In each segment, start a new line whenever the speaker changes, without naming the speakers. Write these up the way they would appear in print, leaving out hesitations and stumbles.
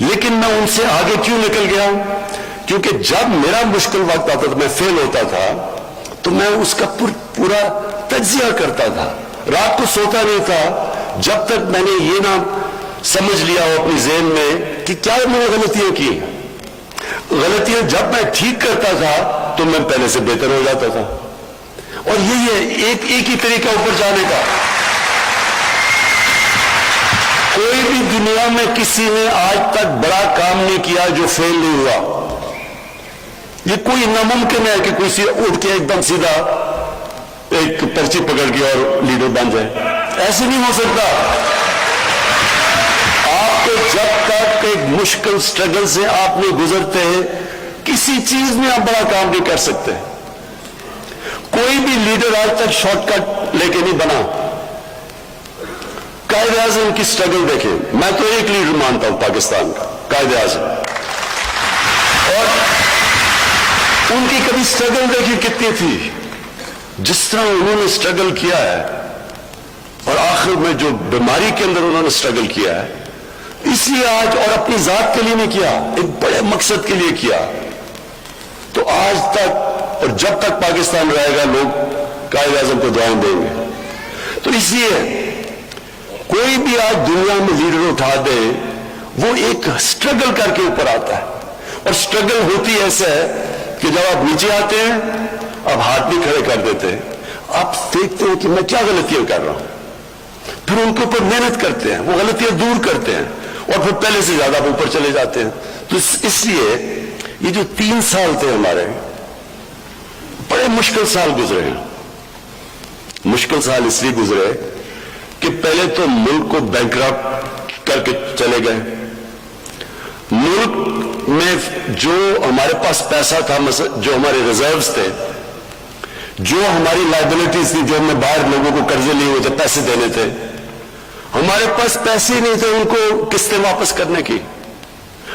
لیکن میں ان سے آگے کیوں نکل گیا ہوں؟ کیونکہ جب میرا مشکل وقت آتا تھا، میں فیل ہوتا تھا، تو میں اس کا پورا تجزیہ کرتا تھا، رات کو سوتا نہیں تھا جب تک میں نے یہ نہ سمجھ لیا ہو اپنی ذہن میں کہ کیا میں نے غلطیاں کی۔ غلطیاں جب میں ٹھیک کرتا تھا تو میں پہلے سے بہتر ہو جاتا تھا، اور یہی ہے ایک ہی طریقہ اوپر جانے کا۔ کوئی بھی دنیا میں کسی نے آج تک بڑا کام نہیں کیا جو فیل نہیں ہوا۔ یہ کوئی ناممکن ہے کہ کوئی اٹھ کے ایک دم سیدھا ایک پرچی پکڑ کے اور لیڈر بن جائے، ایسے نہیں ہو سکتا۔ آپ کو جب تک ایک مشکل سٹرگل سے آپ نہیں گزرتے ہیں، کسی چیز میں آپ بڑا کام نہیں کر سکتے۔ کوئی بھی لیڈر آج تک شارٹ کٹ لے کے نہیں بنا۔ قائد اعظم کی سٹرگل دیکھیں، میں تو ایک لیڈر مانتا ہوں پاکستان کا، قائد اعظم، اور ان کی کبھی سٹرگل دیکھی کتنی تھی، جس طرح انہوں نے سٹرگل کیا ہے، اور آخر میں جو بیماری کے اندر انہوں نے سٹرگل کیا ہے، اس لیے آج، اور اپنی ذات کے لیے نہیں کیا، ایک بڑے مقصد کے لیے کیا۔ تو آج تک اور جب تک پاکستان رہے گا لوگ قائد اعظم کو دعائیں دیں گے۔ تو اس لیے کوئی بھی آج دنیا میں لیڈر اٹھا دے، وہ ایک سٹرگل کر کے اوپر آتا ہے، اور سٹرگل ہوتی ایسا ہے کہ جب آپ نیچے آتے ہیں آپ ہاتھ بھی کھڑے کر دیتے ہیں، آپ دیکھتے ہیں کہ میں کیا غلطیاں کر رہا ہوں، پھر ان کے اوپر محنت کرتے ہیں، وہ غلطیاں دور کرتے ہیں، اور پھر پہلے سے زیادہ اوپر چلے جاتے ہیں۔ تو اس لیے یہ جو 3 سال تھے ہمارے، بڑے مشکل سال گزرے ہیں۔ مشکل سال اس لیے گزرے کہ پہلے تو ملک کو بینکرپٹ کر کے چلے گئے۔ ملک میں جو ہمارے پاس پیسہ تھا، جو ہمارے ریزروز تھے، جو ہماری لائبلٹیز تھی، جو ہم نے باہر لوگوں کو قرضے لیے ہوئے تھے، پیسے دینے تھے، ہمارے پاس پیسے نہیں تھے ان کو قسطیں واپس کرنے کی۔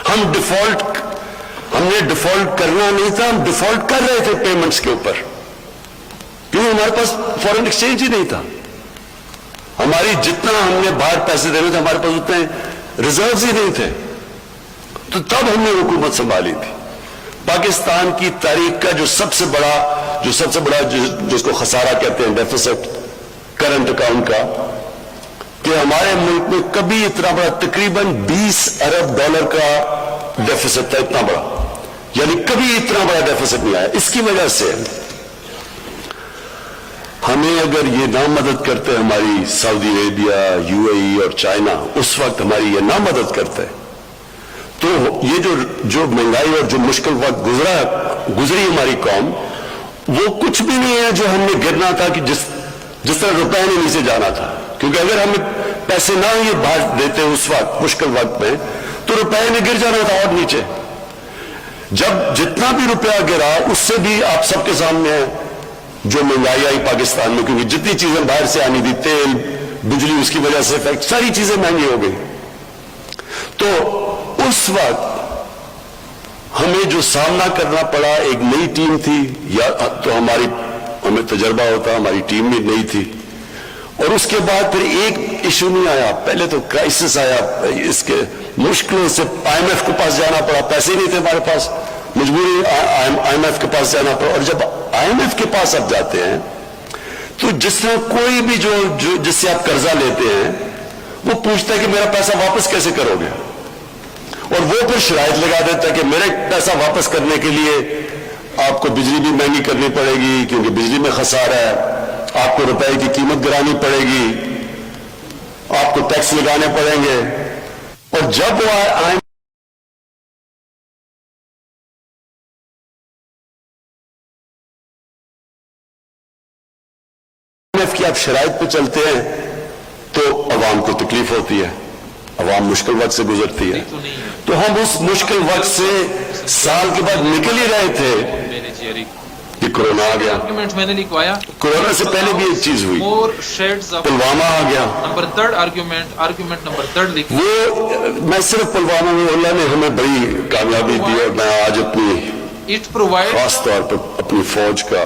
ہم نے ڈیفالٹ کرنا نہیں تھا، ہم ڈیفالٹ کر رہے تھے پیمنٹس کے اوپر، کیونکہ ہمارے پاس فورن ایکسچینج ہی نہیں تھا۔ ہماری جتنا ہم نے باہر پیسے دینے تھے، ہمارے پاس اتنے ریزروز ہی نہیں تھے۔ تو تب ہم نے حکومت سنبھالی تھی۔ پاکستان کی تاریخ کا جو سب سے بڑا جس کو خسارہ کہتے ہیں، ڈیفیسٹ کرنٹ اکاؤنٹ کا، کہ ہمارے ملک میں کبھی اتنا بڑا، تقریباً 20 ارب ڈالر کا ڈیفیسٹ تھا، اتنا بڑا، یعنی کبھی اتنا بڑا ڈیفیسٹ نہیں آیا۔ اس کی وجہ سے ہمیں اگر یہ نہ مدد کرتے ہماری سعودی عربیہ، UAE اور چائنا، اس وقت ہماری یہ نہ مدد کرتے، تو یہ جو مہنگائی اور جو مشکل وقت گزری ہماری قوم، وہ کچھ بھی نہیں ہے جو ہم نے گرنا تھا، کہ جس طرح روپے نے نیچے جانا تھا۔ کیونکہ اگر ہمیں پیسے نہ یہ باہر دیتے اس وقت مشکل وقت میں، تو روپے نے گر جانا تھا اور نیچے۔ جب جتنا بھی روپیہ گرا، اس سے بھی آپ سب کے سامنے ہے جو مہنگائی آئی پاکستان میں، کیونکہ جتنی چیزیں باہر سے آنی تھی، تیل، بجلی، اس کی وجہ سے ساری چیزیں مہنگی ہو گئی۔ تو اس وقت ہمیں جو سامنا کرنا پڑا، ایک نئی ٹیم تھی، یا تو ہمیں تجربہ ہوتا، ہماری ٹیم بھی نئی تھی، اور اس کے بعد پھر ایک ایشو نہیں آیا، پہلے تو کرائسس آیا، اس کے مشکلوں سے IMF کے پاس جانا پڑا، پیسے نہیں تھے ہمارے پاس، مجبوری IMF کے پاس جانا پڑا۔ اور جب IMF کے پاس آپ جاتے ہیں تو جس طرح کوئی بھی جس سے آپ قرضہ لیتے ہیں، وہ پوچھتا ہے کہ میرا پیسہ واپس کیسے کرو گے، اور وہ پھر شرائط لگا دیتا ہے کہ میرے پیسہ واپس کرنے کے لیے آپ کو بجلی بھی مہنگی کرنی پڑے گی، کیونکہ بجلی میں خسارہ ہے، آپ کو روپے کی قیمت گرانی پڑے گی، آپ کو ٹیکس لگانے پڑیں گے۔ اور جب وہ IMF کی آپ شرائط پہ چلتے ہیں تو عوام کو تکلیف ہوتی ہے، عوام مشکل وقت سے گزرتی ہے۔ تو ہم اس مشکل وقت سے سال کے بعد نکل ہی رہے تھے کہ کورونا آ گیا۔ کورونا سے پہلے بھی ایک چیز ہوئی، پلوامہ آ گیا۔ وہ میں صرف پلوامہ میں، اللہ نے ہمیں بڑی کامیابی دی، اور میں آج اپنی خاص طور پر اپنی فوج کا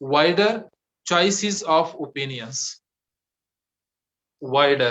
Wider choices of opinions. Wider.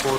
4.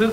5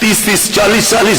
30-30, 40-40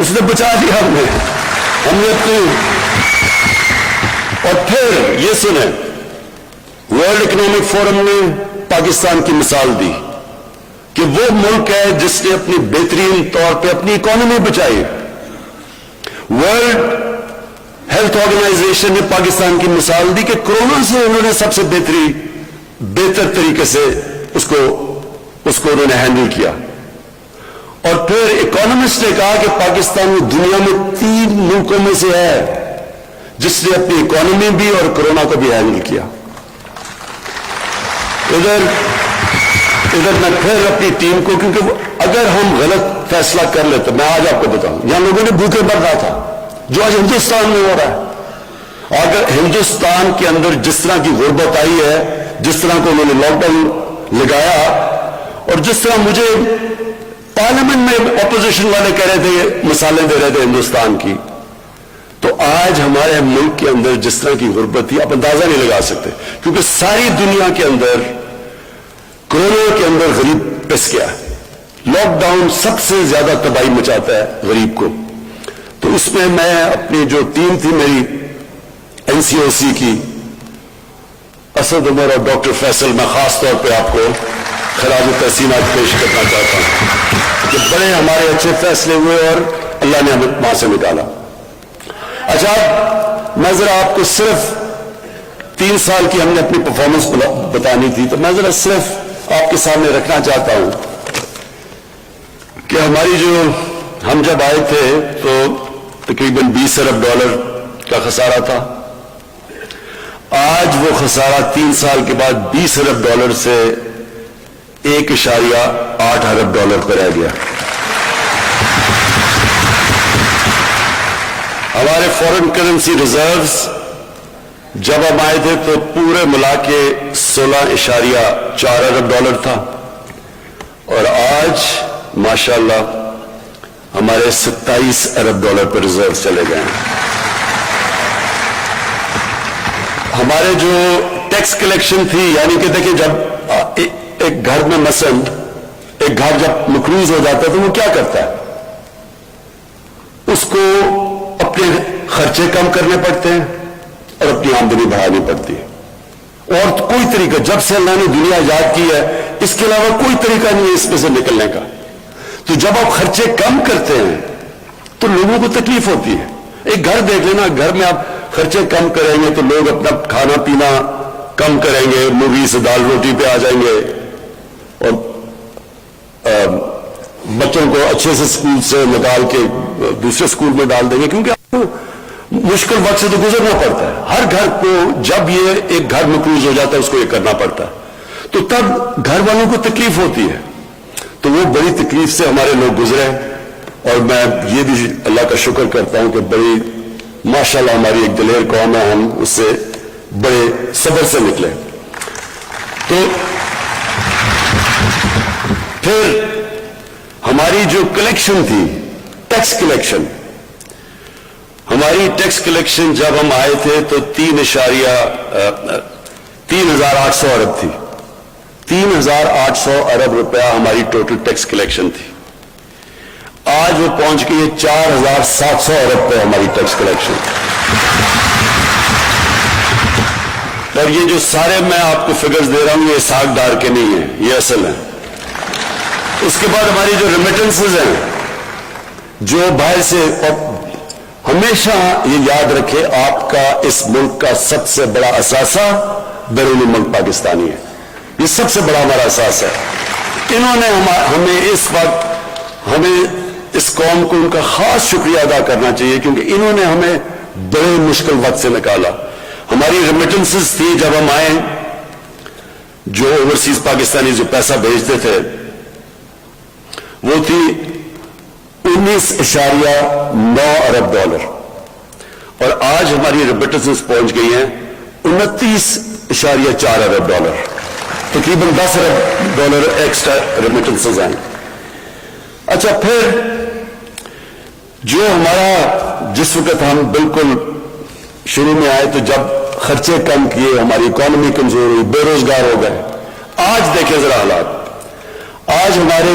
اس نے بچا دیا ہم نے اپنی. اور پھر یہ سنیں, ورلڈ اکنامک فورم نے پاکستان کی مثال دی کہ وہ ملک ہے جس نے اپنی بہترین طور پہ اپنی اکانومی بچائی. ورلڈ ہیلتھ آرگنائزیشن نے پاکستان کی مثال دی کہ کورونا سے انہوں نے سب سے بہتر طریقے سے اس کو انہوں نے ہینڈل کیا. اور پھر اکانومسٹ نے کہا کہ پاکستان دنیا میں 3 ملکوں میں سے ہے جس نے اپنی اکانومی بھی اور کورونا کو بھی ہینڈل کیا. ادھر میں پھر اپنی ٹیم کو, کیونکہ اگر ہم غلط فیصلہ کر لیتے, میں آج آپ کو بتاؤں, یہاں لوگوں نے بھوکے مر رہا تھا جو آج ہندوستان میں ہو رہا ہے. اگر ہندوستان کے اندر جس طرح کی غربت آئی ہے, جس طرح کو انہوں نے لاک ڈاؤن لگایا, اور جس طرح مجھے پارلیمنٹ میں اپوزیشن والے کہہ رہے تھے, مثالیں دے رہے تھے ہندوستان کی, تو آج ہمارے ملک کے اندر جس طرح کی غربت تھی آپ اندازہ نہیں لگا سکتے, کیونکہ ساری دنیا کے اندر کورونا کے اندر غریب پس گیا. لاک ڈاؤن سب سے زیادہ تباہی مچاتا ہے غریب کو. تو اس میں میں اپنی جو ٹیم تھی میری NCOC کی, اسد عمر اور ڈاکٹر فیصل, میں خاص طور پہ آپ کو خراج تحسینات پیش کرنا چاہتا ہوں کہ بڑے ہمارے اچھے فیصلے ہوئے اور اللہ نے ہمیں وہاں سے نکالا. اچھا, میں ذرا آپ کو صرف 3 سال کی ہم نے اپنی پرفارمنس بتانی تھی, تو میں ذرا صرف آپ کے سامنے رکھنا چاہتا ہوں کہ ہم جب آئے تھے تو تقریباً $20 ارب کا خسارہ تھا. آج وہ خسارہ 3 سال کے بعد $20 ارب سے $1.8 ارب پر رہ گیا. ہمارے فورن کرنسی ریزروز جب ہم آئے تھے تو پورے ملا کے $16.4 ارب تھا, اور آج ماشاءاللہ ہمارے $27 ارب پر ریزرو چلے گئے ہیں. ہمارے جو ٹیکس کلیکشن تھی, یعنی کہ دیکھیں جب ایک گھر میں مثلا ایک گھر جب مقروض ہو جاتا ہے تو وہ کیا کرتا ہے, اس کو اپنے خرچے کم کرنے پڑتے ہیں اور اپنی آمدنی بڑھانی پڑتی ہے. اور کوئی طریقہ, جب سے اللہ نے دنیا ایجاد کی ہے, اس کے علاوہ کوئی طریقہ نہیں ہے اس میں سے نکلنے کا. تو جب آپ خرچے کم کرتے ہیں تو لوگوں کو تکلیف ہوتی ہے. ایک گھر دیکھ لینا, گھر میں آپ خرچے کم کریں گے تو لوگ اپنا کھانا پینا کم کریں گے, مووی سے دال روٹی پہ آ جائیں گے, اور بچوں کو اچھے سے اسکول سے نکال کے دوسرے اسکول میں ڈال دیں گے, کیونکہ آپ کو مشکل وقت سے تو گزرنا پڑتا ہے. ہر گھر کو جب یہ ایک گھر مقروض ہو جاتا ہے اس کو یہ کرنا پڑتا ہے, تو تب گھر والوں کو تکلیف ہوتی ہے. تو وہ بڑی تکلیف سے ہمارے لوگ گزرے, اور میں یہ بھی اللہ کا شکر کرتا ہوں کہ بڑی ماشاءاللہ ہماری ایک دلیر قوم ہے, ہم اس سے بڑے صبر سے نکلے. تو پھر ہماری جو کلیکشن تھی, ٹیکس کلیکشن, ہماری ٹیکس کلیکشن جب ہم آئے تھے تو 3,800 ارب تھی. 3,800 ارب روپیہ ہماری ٹوٹل ٹیکس کلیکشن تھی. آج وہ پہنچ گئی 4,700 ارب پہ ہماری ٹیکس کلیکشن. اور یہ جو سارے میں آپ کو فگرز دے رہا ہوں یہ ساگ ڈار کے نہیں ہیں, یہ اصل ہیں. اس کے بعد ہماری جو ریمیٹنسز ہیں جو باہر سے, ہمیشہ یہ یاد رکھے آپ کا اس ملک کا سب سے بڑا اثاثہ بیرون ملک پاکستانی ہے. یہ سب سے بڑا ہمارا اثاثہ ہے. انہوں نے ہمیں اس وقت, ہمیں اس قوم کو ان کا خاص شکریہ ادا کرنا چاہیے, کیونکہ انہوں نے ہمیں بڑے مشکل وقت سے نکالا. ہماری ریمیٹنسز تھی جب ہم آئے, جو اوورسیز پاکستانی جو پیسہ بھیجتے تھے وہ تھی $19.9 ارب, اور آج ہماری ریمیٹنسز پہنچ گئی ہیں $29.4 ارب, تقریباً $10 ارب ایکسٹرا ریمیٹنسز ہیں. اچھا, پھر جو ہمارا جس وقت ہم بالکل شروع میں آئے تو جب خرچے کم کیے, ہماری اکانومی کمزور ہوئی, بے روزگار ہو گئے. آج دیکھیں ذرا حالات, آج ہمارے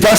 10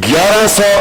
1100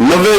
90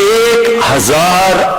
1000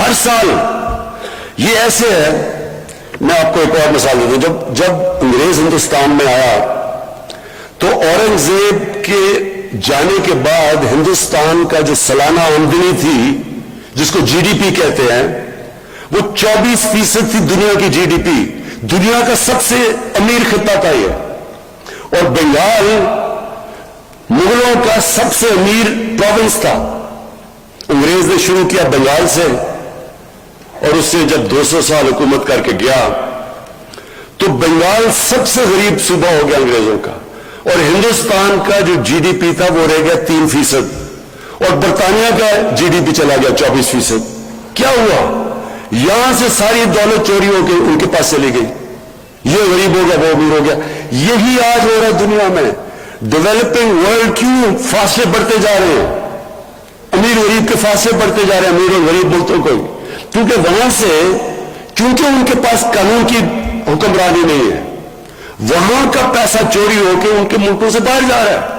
ہر سال یہ ایسے ہے. میں آپ کو ایک اور مثال دیتا ہوں. جب انگریز ہندوستان میں آیا تو اورنگزیب کے جانے کے بعد ہندوستان کا جو سالانہ آمدنی تھی جس کو جی ڈی پی کہتے ہیں وہ 24% تھی دنیا کی جی ڈی پی. دنیا کا سب سے امیر خطہ تھا یہ. اور بنگال مغلوں کا سب سے امیر پروونس تھا. انگریز نے شروع کیا بنگال سے اور اس سے جب 200 سال حکومت کر کے گیا تو بنگال سب سے غریب صوبہ ہو گیا انگریزوں کا. اور ہندوستان کا جو جی ڈی پی تھا وہ رہ گیا 3%. اور برطانیہ کا جی ڈی پی چلا گیا 24%. کیا ہوا؟ یہاں سے ساری دولت چوری ہو کے ان کے پاس چلی گئی. یہ غریب ہو گیا وہ امیر ہو گیا. یہی آج ہو رہا ہے دنیا میں. ڈیولپنگ ورلڈ کیوں فاصلے بڑھتے جا رہے ہیں؟ امیر غریب کے فاصلے بڑھتے جا رہے ہیں امیر اور غریب ملکوں کو. کیونکہ وہاں سے کیونکہ ان کے پاس قانون کی حکمرانی نہیں ہے, وہاں کا پیسہ چوری ہو کے ان کے ملکوں سے باہر جا رہا ہے.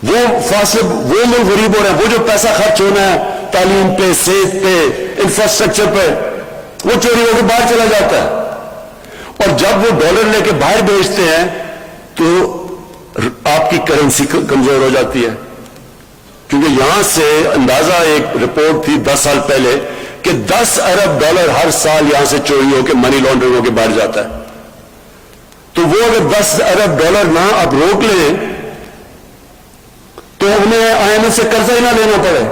وہ فاصلے وہ لوگ غریب ہو رہے ہیں. وہ جو پیسہ خرچ ہونا ہے تعلیم پہ, صحت پہ, انفراسٹرکچر پہ, وہ چوری ہو کے باہر چلا جاتا ہے. اور جب وہ ڈالر لے کے باہر بھیجتے ہیں تو آپ کی کرنسی کمزور ہو جاتی ہے. کیونکہ یہاں سے اندازہ ایک رپورٹ تھی 10 سال پہلے کہ 10 ارب ڈالر ہر سال یہاں سے چوری ہو کے منی لانڈرنگ ہو کے باہر جاتا ہے. تو وہ اگر 10 ارب ڈالر نہ آپ روک لیں تو ہمیں آئی ایم ایف سے قرضہ ہی نہ لینا پڑے.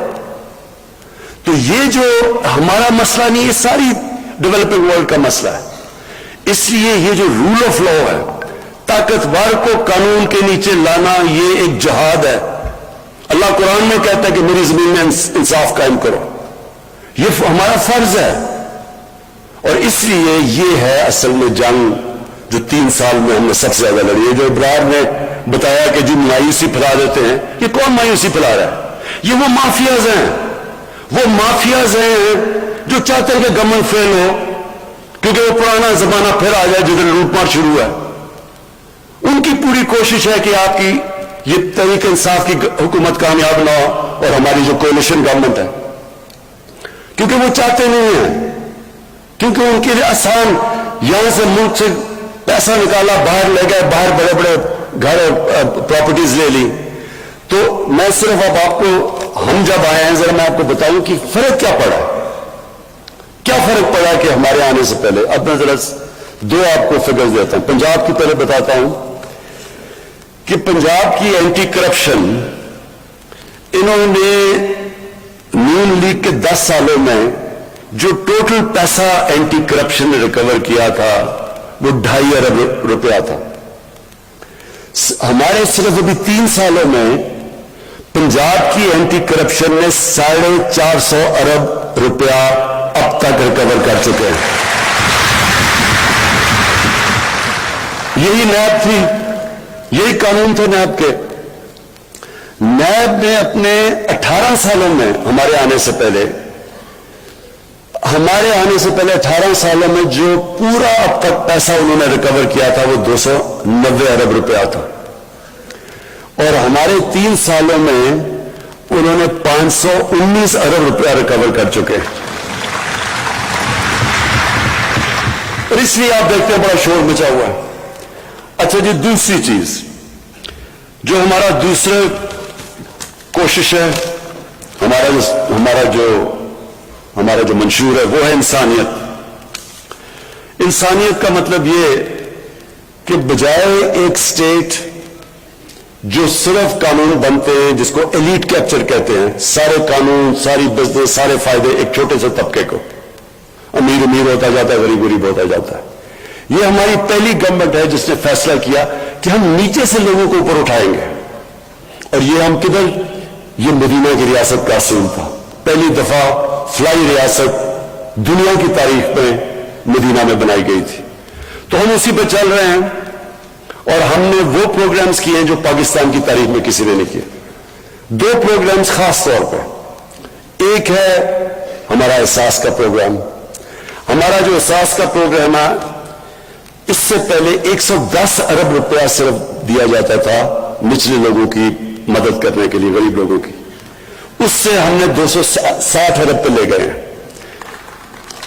تو یہ جو ہمارا مسئلہ نہیں, یہ ساری ڈیولپنگ ورلڈ کا مسئلہ ہے. اس لیے یہ جو رول آف لا ہے, طاقتور کو قانون کے نیچے لانا, یہ ایک جہاد ہے. اللہ قرآن میں کہتا ہے کہ میری زمین میں انصاف قائم کرو. یہ ہمارا فرض ہے. اور اس لیے یہ ہے اصل میں جنگ جو 3 سال میں ہم نے سب سے زیادہ لڑی ہے. جو ابرار نے بتایا کہ جو مایوسی پھیلا دیتے ہیں, یہ کون مایوسی پھیلا رہا ہے؟ یہ وہ مافیاز ہیں. وہ مافیاز ہیں جو چاہتے ہیں کہ گورنمنٹ فیل ہو کیونکہ وہ پرانا زمانہ پھر آ جائے جدھر لوٹ مار شروع ہے. ان کی پوری کوشش ہے کہ آپ کی یہ تحریک انصاف کی حکومت کامیاب نہ ہو اور ہماری جو کولیشن گورنمنٹ ہے, کیونکہ وہ چاہتے نہیں ہیں. کیونکہ ان کے لیے آسان, یہاں سے ملک سے پیسہ نکالا, باہر لے گئے, باہر بڑے بڑے گھر اور پراپرٹیز لے لی. تو میں صرف اب آپ کو, ہم جب آئے ہیں ذرا میں آپ کو بتاؤں کہ فرق کیا پڑا, کیا فرق پڑا کہ ہمارے آنے سے پہلے. اب میں ذرا 2 آپ کو فگرز دیتا ہوں. پنجاب کی پہلے بتاتا ہوں کہ پنجاب کی اینٹی کرپشن, انہوں نے نون لیگ کے 10 سالوں میں جو ٹوٹل پیسہ اینٹی کرپشن نے ریکور کیا تھا وہ 2.5 ارب روپیہ تھا. ہمارے صرف ابھی 3 سالوں میں پنجاب کی اینٹی کرپشن نے 450 ارب روپیہ اب تک ریکور کر چکے ہیں. یہی نیب تھی, یہی قانون تھے نیب کے. نیب نے اپنے 18 سالوں میں ہمارے آنے سے پہلے 18 سالوں میں جو پورا اب تک پیسہ انہوں نے ریکور کیا تھا وہ 290 ارب روپیہ تھا. اور ہمارے 3 سالوں میں انہوں نے 519 ارب روپیہ ریکور کر چکے. اور اس لیے آپ دیکھتے ہیں بڑا شور مچا ہوا ہے. اچھا جی, دوسری چیز جو ہمارا دوسرے کوشش ہے, ہمارا جو منشور ہے وہ ہے انسانیت. انسانیت کا مطلب یہ کہ بجائے ایک سٹیٹ جو صرف قانون بنتے ہیں جس کو ایلیٹ کیپچر کہتے ہیں, سارے قانون, ساری بزنس, سارے فائدے ایک چھوٹے سے طبقے کو, امیر امیر ہوتا جاتا ہے, غریب غریب ہوتا جاتا ہے. یہ ہماری پہلی گورنمنٹ ہے جس نے فیصلہ کیا کہ ہم نیچے سے لوگوں کو اوپر اٹھائیں گے. اور یہ ہم کدھر, یہ مدینہ کی ریاست کا اصول تھا. پہلی دفعہ فلائی ریاست دنیا کی تاریخ میں مدینہ میں بنائی گئی تھی. تو ہم اسی پہ چل رہے ہیں اور ہم نے وہ پروگرامز کیے ہیں جو پاکستان کی تاریخ میں کسی نے نہیں کیے. 2 پروگرامز خاص طور پہ, ایک ہے ہمارا احساس کا پروگرام. ہمارا جو احساس کا پروگرام ہے, اس سے پہلے 110 ارب روپیہ صرف دیا جاتا تھا نچلے لوگوں کی مدد کرنے کے لیے, غریب لوگوں کی. اس سے ہم نے 260 ارب پہ لے گئے ہیں.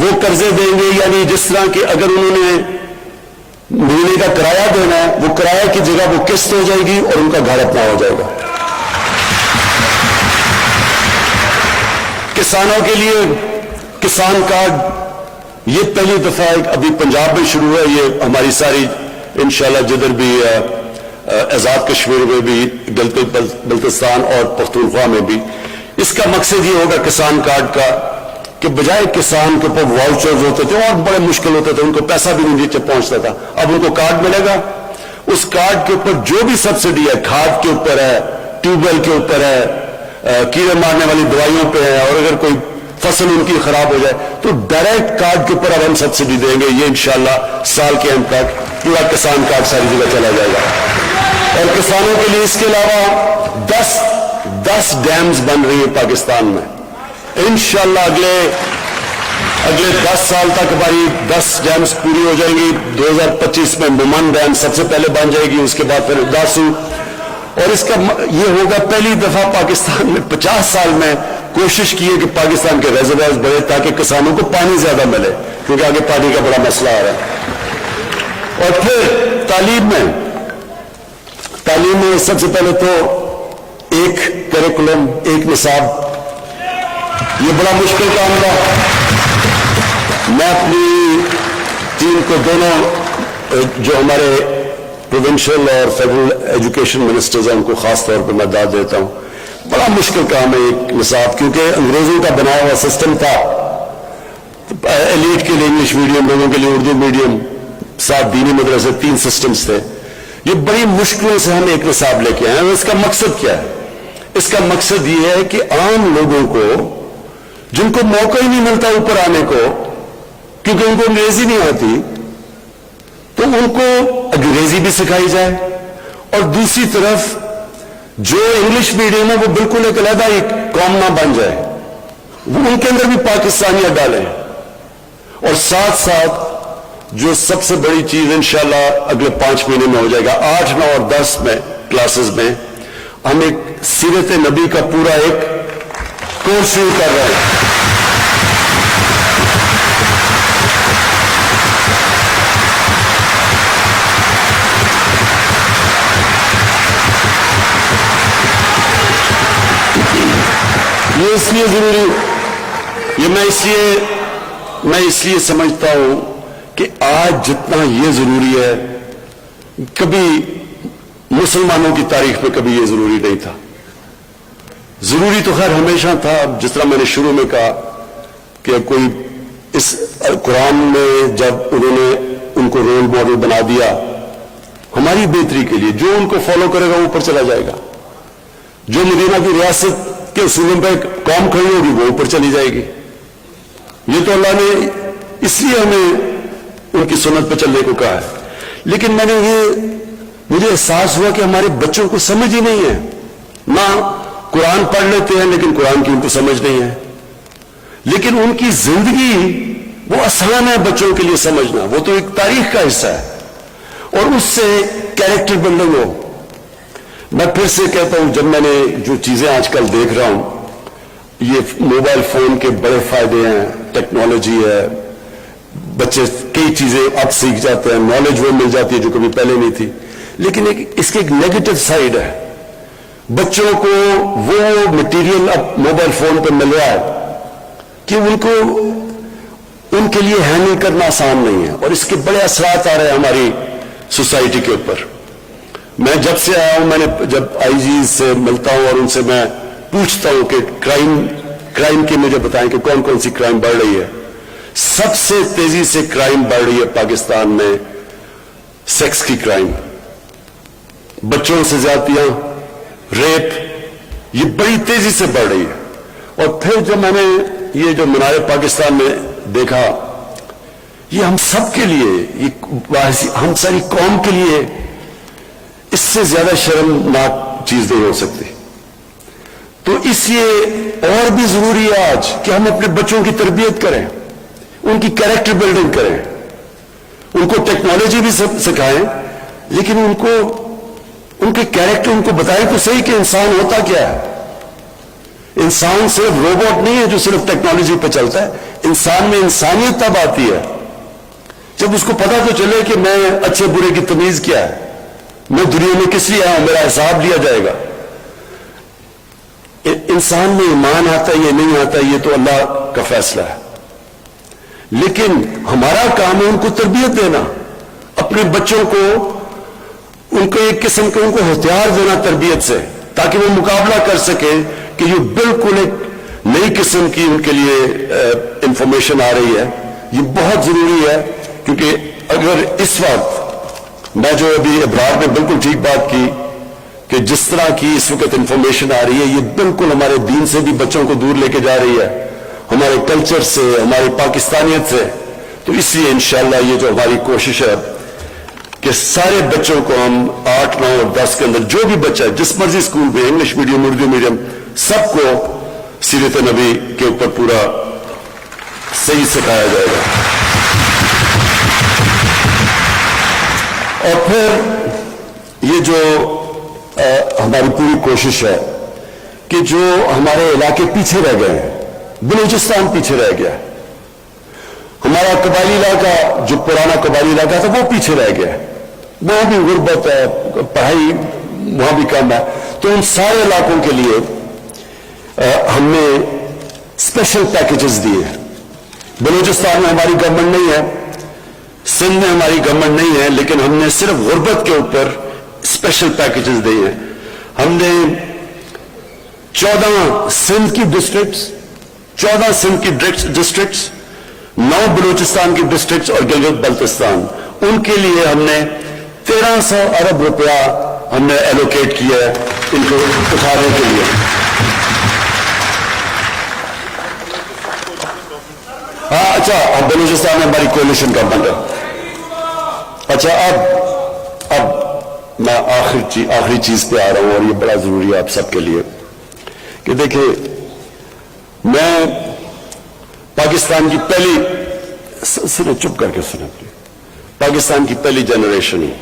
وہ قرضے دیں گے، یعنی جس طرح کہ اگر انہوں نے مہینے کا کرایہ دینا ہے، وہ کرایہ کی جگہ وہ قسط ہو جائے گی اور ان کا گھر اپنا ہو جائے گا. کسانوں کے لیے کسان کارڈ یہ پہلی دفعہ ابھی پنجاب میں شروع ہے. یہ ہماری ساری انشاءاللہ جدھر بھی آزاد کشمیر میں بھی، بلتستان اور پختونخوا میں بھی، اس کا مقصد یہ ہوگا کسان کارڈ کا کہ بجائے کسان کے اوپر واؤچرز ہوتے تھے اور بڑے مشکل ہوتے تھے، ان کو پیسہ بھی نہیں نیچے پہنچتا تھا، اب ان کو کارڈ ملے گا. اس کارڈ کے اوپر جو بھی سبسڈی ہے، کھاد کے اوپر ہے، ٹیوب ویل کے اوپر ہے، کیڑے مارنے والی دوائیوں پہ ہے، اور اگر کوئی فصل ان کی خراب ہو جائے تو ڈائریکٹ کارڈ کے اوپر اب ہم سبسڈی دیں گے. یہ انشاءاللہ سال کے اند تک پورا کسان کارڈ ساری جگہ چلا جائے گا. اور کسانوں کے لیے اس کے علاوہ 10 ڈیمز بن رہی ہیں پاکستان میں. انشاءاللہ اگلے 10 سال تک ہماری 10 ڈیمز پوری ہو جائیں گی. 2025 میں مومن ڈیم سب سے پہلے بن جائے گی، اس کے بعد پھر داسو. اور اس کا یہ ہوگا پہلی دفعہ پاکستان میں 50 سال میں کوشش کی ہے کہ پاکستان کے ریزروائرز بڑھے تاکہ کسانوں کو پانی زیادہ ملے، کیونکہ آگے پانی کا بڑا مسئلہ آ رہا ہے. اور پھر تعلیم میں سب سے پہلے تو ایک کریکولم، ایک نصاب. یہ بڑا مشکل کام تھا. میں اپنی ٹیم کو دونوں جو ہمارے پروونشل اور فیڈرل ایجوکیشن منسٹرز ہیں ان کو خاص طور پر میں داد دیتا ہوں. بڑا مشکل کام ہے ایک نصاب، کیونکہ انگریزوں کا بنایا ہوا سسٹم تھا. ایلیٹ کے لیے انگلش میڈیم، لوگوں کے لیے اردو میڈیم، 7 دینی مدرسے، 3 سسٹمز تھے. یہ بڑی مشکلوں سے ہم ایک نصاب لے کے آئے ہیں. اس کا مقصد کیا ہے؟ اس کا مقصد یہ ہے کہ عام لوگوں کو جن کو موقع ہی نہیں ملتا اوپر آنے کو کیونکہ ان کو انگریزی نہیں آتی، تو ان کو انگریزی بھی سکھائی جائے، اور دوسری طرف جو انگلش میڈیم ہے وہ بالکل ایک علیحدہ ایک قوم نہ بن جائے، وہ ان کے اندر بھی پاکستانیت ڈالیں. اور ساتھ ساتھ جو سب سے بڑی چیز انشاءاللہ اگلے 5 مہینے میں ہو جائے گا، 8، 9 اور 10 میں کلاسز میں ہم ایک سیرت نبی کا پورا ایک کورس شروع کر رہے ہیں. یہ اس لیے ضروری، یہ میں اس لیے سمجھتا ہوں کہ آج جتنا یہ ضروری ہے، کبھی مسلمانوں کی تاریخ میں کبھی یہ ضروری نہیں تھا. ضروری تو خیر ہمیشہ تھا. جس طرح میں نے شروع میں کہا کہ کوئی اس قرآن میں جب انہوں نے ان کو رول ماڈل بنا دیا ہماری بہتری کے لیے، جو ان کو فالو کرے گا وہ اوپر چلا جائے گا. جو مدینہ کی ریاست کے اصولوں پہ قوم کھڑی ہوگی وہ اوپر چلی جائے گی. یہ تو اللہ نے اس لیے ہمیں ان کی سنت پہ چلنے کو کہا ہے. لیکن مجھے احساس ہوا کہ ہمارے بچوں کو سمجھ ہی نہیں ہے. نہ قرآن پڑھ لیتے ہیں لیکن قرآن کی ان کو سمجھ نہیں ہے. لیکن ان کی زندگی وہ آسان ہے بچوں کے لیے سمجھنا، وہ تو ایک تاریخ کا حصہ ہے، اور اس سے کیریکٹر بلڈنگ ہو. میں پھر سے کہتا ہوں، جب میں نے جو چیزیں آج کل دیکھ رہا ہوں، یہ موبائل فون کے بڑے فائدے ہیں، ٹیکنالوجی ہے، بچے کئی چیزیں اب سیکھ جاتے ہیں، نالج وہ مل جاتی ہے جو کبھی پہلے نہیں تھی. لیکن اس کی ایک نیگیٹو سائڈ ہے. بچوں کو وہ مٹیریل اب موبائل فون پہ مل رہا ہے کہ ان کے لیے ہینڈل کرنا آسان نہیں ہے، اور اس کے بڑے اثرات آ رہے ہیں ہماری سوسائٹی کے اوپر. میں جب سے آیا ہوں، میں نے جب آئی جیز سے ملتا ہوں اور ان سے میں پوچھتا ہوں کہ کرائم کی مجھے بتائیں کہ کون کون سی کرائم بڑھ رہی ہے. سب سے تیزی سے کرائم بڑھ رہی ہے پاکستان میں سیکس کی کرائم، بچوں سے زیادتیاں، ریپ، یہ بڑی تیزی سے بڑھ رہی ہے. اور پھر جب میں نے یہ جو منارے پاکستان میں دیکھا، یہ ہم سب کے لیے، ہم ساری قوم کے لیے اس سے زیادہ شرمناک چیز نہیں ہو سکتی. تو اس لیے اور بھی ضروری ہے آج کہ ہم اپنے بچوں کی تربیت کریں، ان کی کیریکٹر بلڈنگ کریں، ان کو ٹیکنالوجی بھی سکھائیں، لیکن ان کے کیریکٹر ان کو بتائیں تو صحیح کہ انسان ہوتا کیا ہے. انسان صرف روبوٹ نہیں ہے جو صرف ٹیکنالوجی پہ چلتا ہے. انسان میں انسانیت تب آتی ہے جب اس کو پتا تو چلے کہ میں اچھے برے کی تمیز کیا ہے, میں دنیا میں کس لیے آیا ہوں, میرا حساب لیا جائے گا. انسان میں ایمان آتا ہے یا نہیں آتا یہ تو اللہ کا فیصلہ ہے, لیکن ہمارا کام ہے ان کو تربیت دینا, اپنے بچوں کو ان کو ایک قسم کے ان کو ہتھیار دینا تربیت سے, تاکہ وہ مقابلہ کر سکے کہ یہ بالکل ایک نئی قسم کی ان کے لیے انفارمیشن آ رہی ہے. یہ بہت ضروری ہے, کیونکہ اگر اس وقت میں جو ابھی ابرار نے بالکل ٹھیک بات کی کہ جس طرح کی اس وقت انفارمیشن آ رہی ہے یہ بالکل ہمارے دین سے بھی بچوں کو دور لے کے جا رہی ہے, ہمارے کلچر سے, ہماری پاکستانیت سے. تو اس لیے انشاءاللہ یہ جو ہماری کوشش ہے کہ سارے بچوں کو ہم 8, 9 اور 10 کے اندر جو بھی بچہ ہے جس مرضی اسکول میں, انگلش میڈیم, اردو میڈیم, سب کو سیرت نبی کے اوپر پورا صحیح سکھایا جائے گا. اور پھر یہ جو ہماری پوری کوشش ہے کہ جو ہمارے علاقے پیچھے رہ گئے ہیں, بلوچستان پیچھے رہ گیا, ہمارا قبائلی علاقہ جو پرانا قبائلی علاقہ تھا وہ پیچھے رہ گیا, وہاں بھی غربت ہے, پڑھائی وہاں بھی کم ہے. تو ان سارے علاقوں کے لیے ہم نے اسپیشل پیکیجز دیے. بلوچستان میں ہماری گورنمنٹ نہیں ہے, سندھ میں ہماری گورنمنٹ نہیں ہے, لیکن ہم نے صرف غربت کے اوپر اسپیشل پیکیجز دیے. ہم نے 14 سندھ کی ڈسٹرکٹس, 14 سندھ کی ڈسٹرکٹس, 9 بلوچستان کی ڈسٹرکٹس اور گلگت بلتستان, ان کے لیے ہم نے 1300 ارب روپیہ ہم نے ایلوکیٹ کیا ہے ان کو اٹھانے کے لیے. ہاں اچھا, اب بلوچستان میں ہماری کولیشن گورنمنٹ ہے. اچھا اب میں آخری چیز پہ آ رہا ہوں, اور یہ بڑا ضروری ہے آپ سب کے لیے کہ دیکھیں, میں پاکستان کی پہلی چپ کر کے سنیں, پاکستان کی پہلی جنریشن ہوں.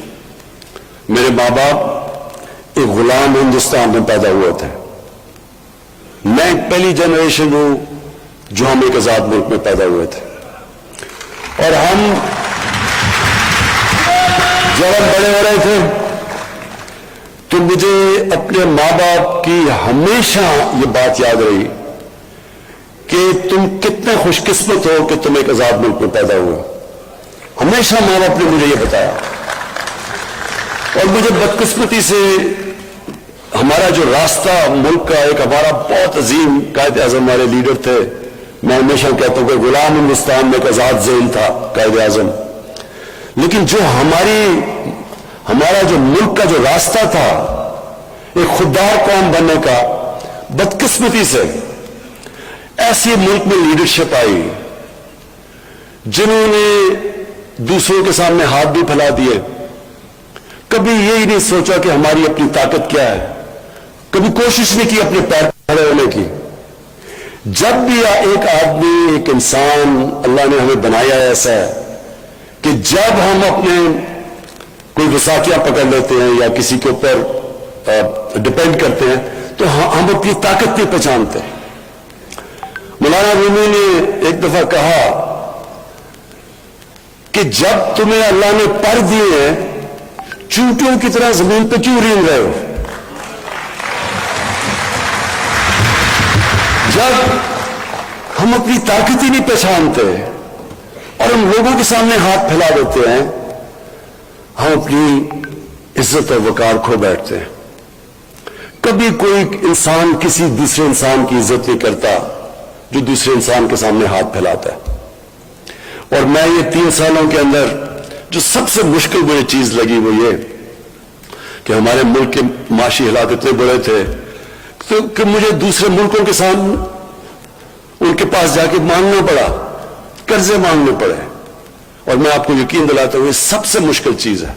میرے ماں باپ ایک غلام ہندوستان میں پیدا ہوئے تھے, میں ایک پہلی جنریشن ہوں جو ہم ایک آزاد ملک میں پیدا ہوئے تھے. اور ہم جب ہم بڑے ہو رہے تھے تو مجھے اپنے ماں باپ کی ہمیشہ یہ بات یاد رہی کہ تم کتنے خوش قسمت ہو کہ تم ایک آزاد ملک میں پیدا ہوئے. ہمیشہ ماں باپ نے مجھے یہ بتایا. اور مجھے بدقسمتی سے ہمارا جو راستہ ملک کا, ایک ہمارا بہت عظیم قائد اعظم ہمارے لیڈر تھے, میں ہمیشہ کہتا ہوں کہ غلام ہندوستان میں ایک آزاد ذہن تھا قائد اعظم, لیکن جو ہمارا جو ملک کا جو راستہ تھا ایک خوددار قوم بننے کا, بدقسمتی سے ایسی ملک میں لیڈرشپ آئی جنہوں نے دوسروں کے سامنے ہاتھ بھی پھیلا دیے, کبھی یہی نہیں سوچا کہ ہماری اپنی طاقت کیا ہے, کبھی کوشش نہیں کی اپنے پیر کھڑے ہونے کی. جب بھی ایک آدمی, ایک انسان اللہ نے ہمیں بنایا ایسا ہے کہ جب ہم اپنے کوئی وساطیاں پکڑ لیتے ہیں یا کسی کے اوپر ڈپینڈ کرتے ہیں تو ہم اپنی طاقت نہیں پہچانتے. مولانا رومی نے ایک دفعہ کہا کہ جب تمہیں اللہ نے پر دیے ہیں چونٹیوں کی طرح زمین پہ کیوں رینگ رہے ہو. جب ہم اپنی طاقت ہی نہیں پہچانتے اور ہم لوگوں کے سامنے ہاتھ پھیلا دیتے ہیں, ہم اپنی عزت اور وقار کھو بیٹھتے ہیں. کبھی کوئی انسان کسی دوسرے انسان کی عزت نہیں کرتا جو دوسرے انسان کے سامنے ہاتھ پھیلاتا ہے. اور میں یہ 3 سالوں کے اندر جو سب سے مشکل مجھے چیز لگی وہ یہ کہ ہمارے ملک کے معاشی حالات اتنے بڑے تھے کہ مجھے دوسرے ملکوں کے سامنے ان کے پاس جا کے مانگنا پڑا, قرضے مانگنے پڑے. اور میں آپ کو یقین دلاتا ہوں یہ سب سے مشکل چیز ہے,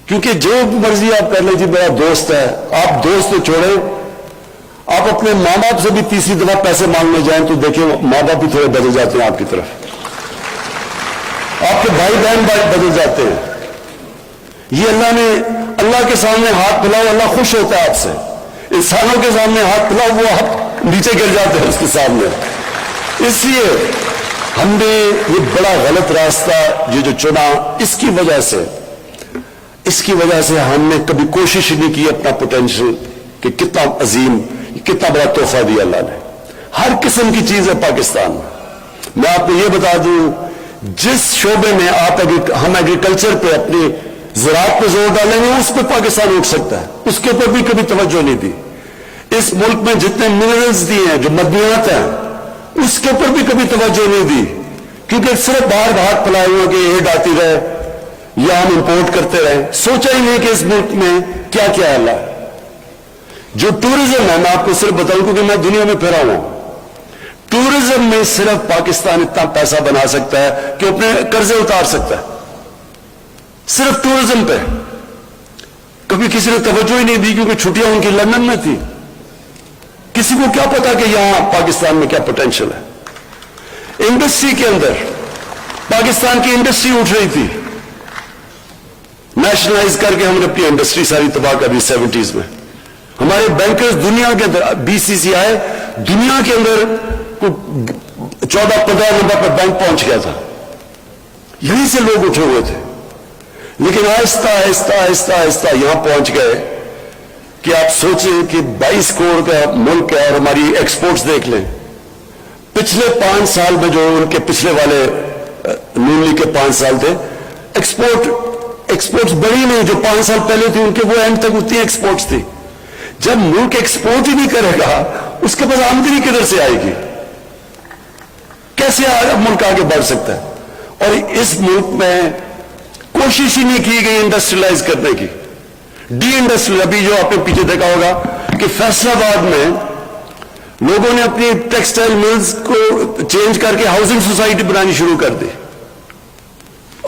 کیونکہ جو مرضی آپ کر لیں, جی میرا دوست ہے, آپ دوست تو چھوڑیں, آپ اپنے ماں باپ سے بھی تیسری دفعہ پیسے مانگنے جائیں تو دیکھیں ماں باپ بھی تھوڑے بدل جاتے ہیں آپ کی طرف, آپ کے بھائی بہن بدل جاتے ہیں. یہ اللہ کے سامنے ہاتھ پھیلاؤ, اللہ خوش ہوتا ہے آپ سے. انسانوں کے سامنے ہاتھ پھیلاؤ, وہ آپ نیچے گر جاتے ہیں اس کے سامنے. اس لیے ہم نے یہ بڑا غلط راستہ یہ جو چنا، اس کی وجہ سے ہم نے کبھی کوشش ہی نہیں کی اپنا پوٹینشل کہ کتنا عظیم، کتنا بڑا تحفہ دیا اللہ نے. ہر قسم کی چیز ہے پاکستان میں آپ کو یہ بتا دوں، جس شعبے میں ہم ایگریکلچر پہ، اپنی زراعت پہ زور ڈالیں گے، اس پہ پاکستان اٹھ سکتا ہے. اس کے اوپر بھی کبھی توجہ نہیں دی. اس ملک میں جتنے منرلز دیے ہیں، جو معدنیات ہیں، اس کے اوپر بھی کبھی توجہ نہیں دی، کیونکہ صرف باہر ہاتھ پھیلائے ہوئے کہ ایڈ آتی رہے یا ہم امپورٹ کرتے رہے. سوچا ہی نہیں کہ اس ملک میں کیا کیا ہے اللہ. جو ٹورزم ہے، میں آپ کو صرف بتاؤں کیونکہ میں دنیا میں پھرا ہوں، ٹورزم میں صرف پاکستان اتنا پیسہ بنا سکتا ہے کہ اپنے قرضے اتار سکتا ہے. صرف ٹورزم پہ کبھی کسی نے توجہ ہی نہیں دی، کیونکہ چھٹیاں ان کی لندن میں تھی. کسی کو کیا پتا کہ یہاں پاکستان میں کیا پوٹینشل ہے. انڈسٹری کے اندر پاکستان کی انڈسٹری اٹھ رہی تھی، نیشنلائز کر کے ہم نے اپنی انڈسٹری ساری تباہ کر دی 70s میں. ہمارے بینکرز دنیا کے اندر، BCCI دنیا کے اندر 14-15 نمبر پر بینک پہنچ گیا تھا. یہیں سے لوگ اٹھے ہوئے تھے، لیکن آہستہ آہستہ آہستہ آہستہ یہاں پہنچ گئے کہ آپ سوچیں کہ 22 کروڑ کا ملک ہے اور ہماری ایکسپورٹس دیکھ لیں. پچھلے 5 سال میں جو ان کے پچھلے والے نون لیگ کے 5 سال تھے، ایکسپورٹس بڑی نہیں، جو 5 سال پہلے تھی ان کے وہ اینڈ تک اتنی ایکسپورٹس تھی. جب ملک ایکسپورٹ ہی نہیں کرے گا، اس کے پاس آمدنی کدھر سے آئے گی؟ کیسے ملک آگے بڑھ سکتا ہے؟ اور اس ملک میں کوشش ہی نہیں کی گئی انڈسٹریلائز کرنے کی. ڈی انڈسٹریل، ابھی جو آپ نے پیچھے دیکھا ہوگا کہ فیصل آباد میں لوگوں نے اپنی ٹیکسٹائل ملز کو چینج کر کے ہاؤسنگ سوسائٹی بنانی شروع کر دی.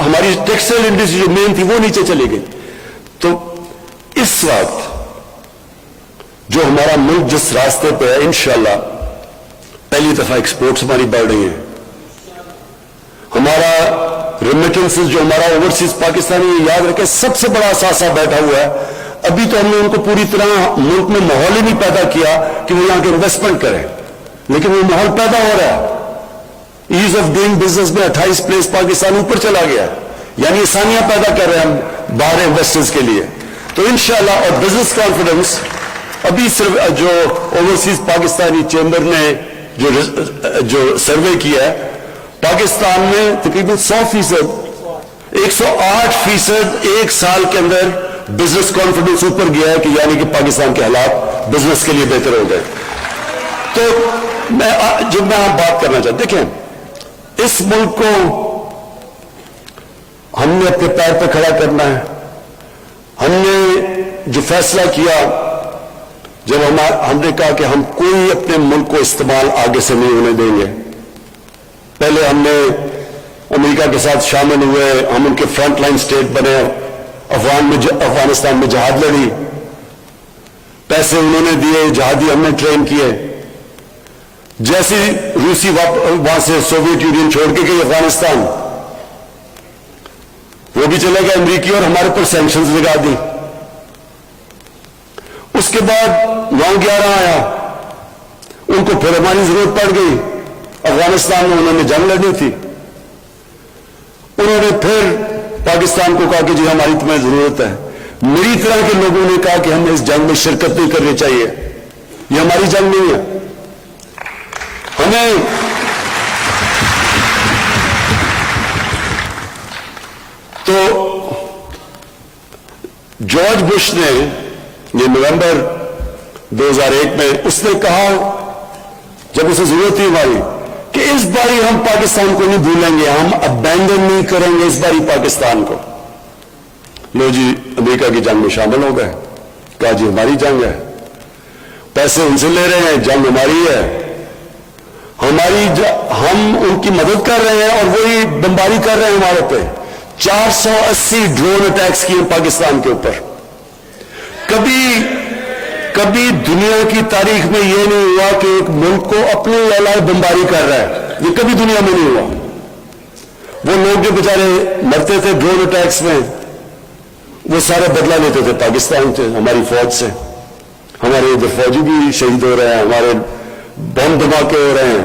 ہماری ٹیکسٹائل انڈسٹری جو مین تھی وہ نیچے چلی گئی. تو اس وقت جو ہمارا ملک جس راستے پہ ہے، انشاءاللہ پہلی دفعہ ایکسپورٹس ہماری بڑھ رہی ہیں. ہمارا ریمیٹنسز جو ہمارا اوورسیز پاکستانی، یاد رکھیں سب سے بڑا اثاثہ بیٹھا ہوا ہے. ابھی تو ہم نے ان کو پوری طرح ملک میں ماحول ہی نہیں پیدا کیا کہ وہ یہاں کے انویسٹمنٹ کریں، لیکن وہ ماحول پیدا ہو رہا ہے. ایز آف ڈوئنگ بزنس میں 28 پلیس پاکستان اوپر چلا گیا، یعنی آسانیاں پیدا کر رہے ہیں ہم باہر انویسٹرز کے لیے. تو انشاءاللہ اور بزنس کانفیڈنس، ابھی صرف جو اوورسیز پاکستانی چیمبر نے جو سروے کیا ہے، پاکستان میں تقریباً 100%، 108% ایک سال کے اندر بزنس کانفیڈنس اوپر گیا ہے، کہ یعنی کہ پاکستان کے حالات بزنس کے لیے بہتر ہو گئے. تو میں آپ بات کرنا چاہتا، دیکھیں اس ملک کو ہم نے اپنے پیر پہ کھڑا کرنا ہے. ہم نے جو فیصلہ کیا، جب ہم نے کہا کہ ہم کوئی اپنے ملک کو استعمال آگے سے نہیں ہونے دیں گے. پہلے ہم نے امریکہ کے ساتھ شامل ہوئے، ہم ان کے فرنٹ لائن سٹیٹ بنے، افغانستان میں جہاد لڑی، پیسے انہوں نے دیے، جہادی ہم نے ٹرین کیے. جیسے روسی وہاں سے سوویت یونین چھوڑ کے گئی افغانستان، وہ بھی چلے گئے امریکی، اور ہمارے پر سینکشنز لگا دی. اس کے بعد 9/11 آیا، ان کو پھر ہماری ضرورت پڑ گئی. افغانستان میں انہوں نے جنگ لڑنی تھی، انہوں نے پھر پاکستان کو کہا کہ جی ہماری تمہیں ضرورت ہے. میری طرح کے لوگوں نے کہا کہ ہمیں اس جنگ میں شرکت نہیں کرنی چاہیے، یہ ہماری جنگ نہیں ہے. ہمیں تو جارج بش نے یہ نومبر 2001 میں اس نے کہا، جب اسے ضرورت تھی ہماری، کہ اس باری ہم پاکستان کو نہیں بھولیں گے، ہم ابینڈن نہیں کریں گے اس باری پاکستان کو. لو جی امریکہ کی جنگ میں شامل ہو گئے، کہا جی ہماری جنگ ہے، پیسے ان سے لے رہے ہیں، جنگ ہماری ہے، ہم ان کی مدد کر رہے ہیں اور وہی بمباری کر رہے ہیں ہمارے پہ. 480 ڈرون اٹیکس کیے پاکستان کے اوپر. کبھی دنیا کی تاریخ میں یہ نہیں ہوا کہ ایک ملک کو اپنے علاوہ بمباری کر رہا ہے، یہ کبھی دنیا میں نہیں ہوا. وہ لوگ جو بیچارے مرتے تھے ڈرون اٹیکس میں، وہ سارے بدلہ لیتے تھے پاکستان سے، ہماری فوج سے. ہمارے ادھر فوجی بھی شہید ہو رہے ہیں، ہمارے بم دھماکے ہو رہے ہیں.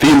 3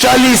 40